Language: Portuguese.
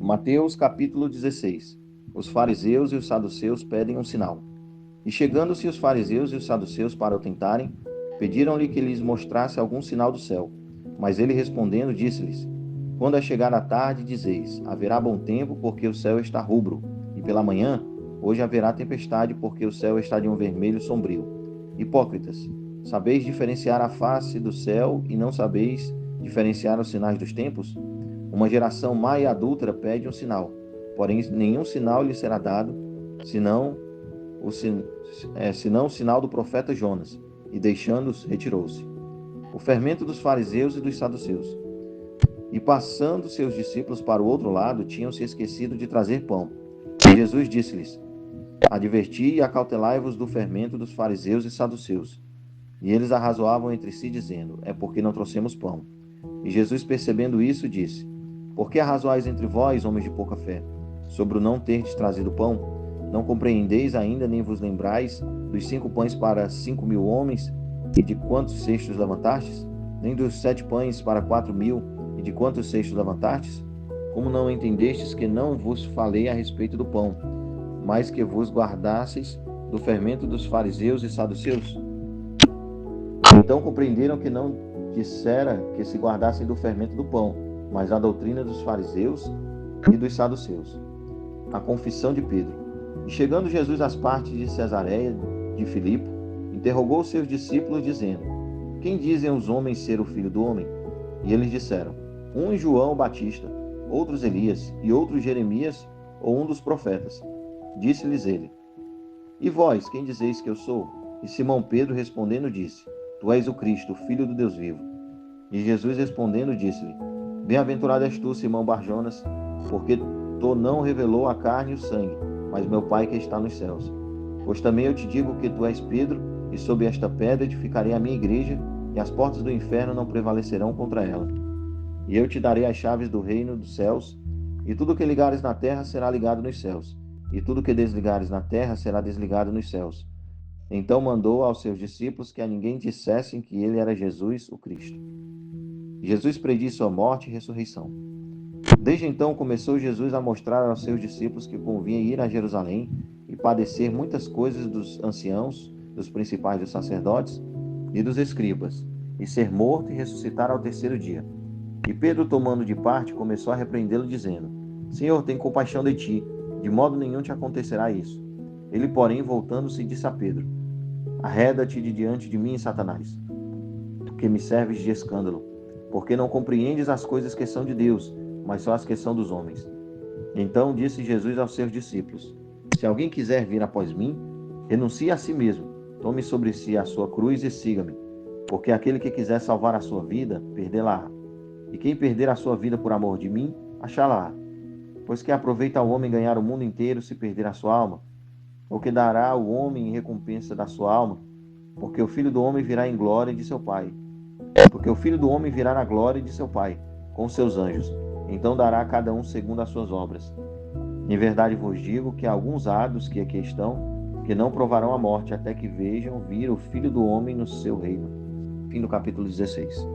Mateus capítulo 16. Os fariseus e os saduceus pedem um sinal. E chegando-se os fariseus e os saduceus para o tentarem, pediram-lhe que lhes mostrasse algum sinal do céu. Mas ele respondendo disse-lhes: Quando é chegar a tarde, dizeis: haverá bom tempo, porque o céu está rubro, e pela manhã, hoje haverá tempestade, porque o céu está de um vermelho sombrio. Hipócritas, sabeis diferenciar a face do céu e não sabeis diferenciar os sinais dos tempos? Uma geração má e adúltera pede um sinal, porém nenhum sinal lhe será dado, senão o sinal do profeta Jonas, e deixando-os, retirou-se. O fermento dos fariseus e dos saduceus. E passando seus discípulos para o outro lado, tinham se esquecido de trazer pão. E Jesus disse-lhes: Adverti e acautelai-vos do fermento dos fariseus e saduceus. E eles arrazoavam entre si, dizendo: É porque não trouxemos pão. E Jesus, percebendo isso, disse: Por que arrazoais entre vós, homens de pouca fé, sobre o não terdes trazido pão? Não compreendeis ainda, nem vos lembrais dos 5 pães para 5.000 homens, e de quantos cestos levantastes? Nem dos 7 pães para 4.000, e de quantos cestos levantastes? Como não entendestes que não vos falei a respeito do pão, mas que vos guardasseis do fermento dos fariseus e saduceus? Então compreenderam que não dissera que se guardassem do fermento do pão, mas a doutrina dos fariseus e dos saduceus. A confissão de Pedro. E chegando Jesus às partes de Cesareia de Filipe, interrogou os seus discípulos, dizendo: Quem dizem os homens ser o Filho do Homem? E eles disseram: Um João Batista, outros Elias, e outros Jeremias, ou um dos profetas. Disse-lhes ele: E vós, quem dizeis que eu sou? E Simão Pedro respondendo disse: Tu és o Cristo, o Filho do Deus vivo. E Jesus respondendo disse-lhe: Bem-aventurado és tu, Simão Barjonas, porque tu não revelou a carne e o sangue, mas meu Pai que está nos céus. Pois também eu te digo que tu és Pedro, e sob esta pedra edificarei a minha igreja, e as portas do inferno não prevalecerão contra ela. E eu te darei as chaves do reino dos céus, e tudo que ligares na terra será ligado nos céus, e tudo que desligares na terra será desligado nos céus. Então mandou aos seus discípulos que a ninguém dissessem que ele era Jesus, o Cristo. Jesus prediz sua morte e ressurreição. Desde então começou Jesus a mostrar aos seus discípulos que convinha ir a Jerusalém e padecer muitas coisas dos anciãos, dos principais dos sacerdotes e dos escribas, e ser morto e ressuscitar ao terceiro dia. E Pedro, tomando de parte, começou a repreendê-lo, dizendo: Senhor, tem compaixão de ti, de modo nenhum te acontecerá isso. Ele, porém, voltando-se, disse a Pedro: Arreda-te de diante de mim, Satanás, que me serves de escândalo, porque não compreendes as coisas que são de Deus, mas só as que são dos homens. Então disse Jesus aos seus discípulos: Se alguém quiser vir após mim, renuncie a si mesmo, tome sobre si a sua cruz e siga-me. Porque aquele que quiser salvar a sua vida, perdê-la-á. E quem perder a sua vida por amor de mim, achá-la-á. Pois que aproveita ao homem ganhar o mundo inteiro se perder a sua alma? Ou que dará o homem em recompensa da sua alma? Porque o Filho do Homem virá em glória de seu Pai. Porque o Filho do Homem virá na glória de seu Pai, com seus anjos. Então dará a cada um segundo as suas obras. Em verdade vos digo que há alguns há dos que aqui estão, que não provarão a morte até que vejam vir o Filho do Homem no seu reino. Fim do capítulo 16.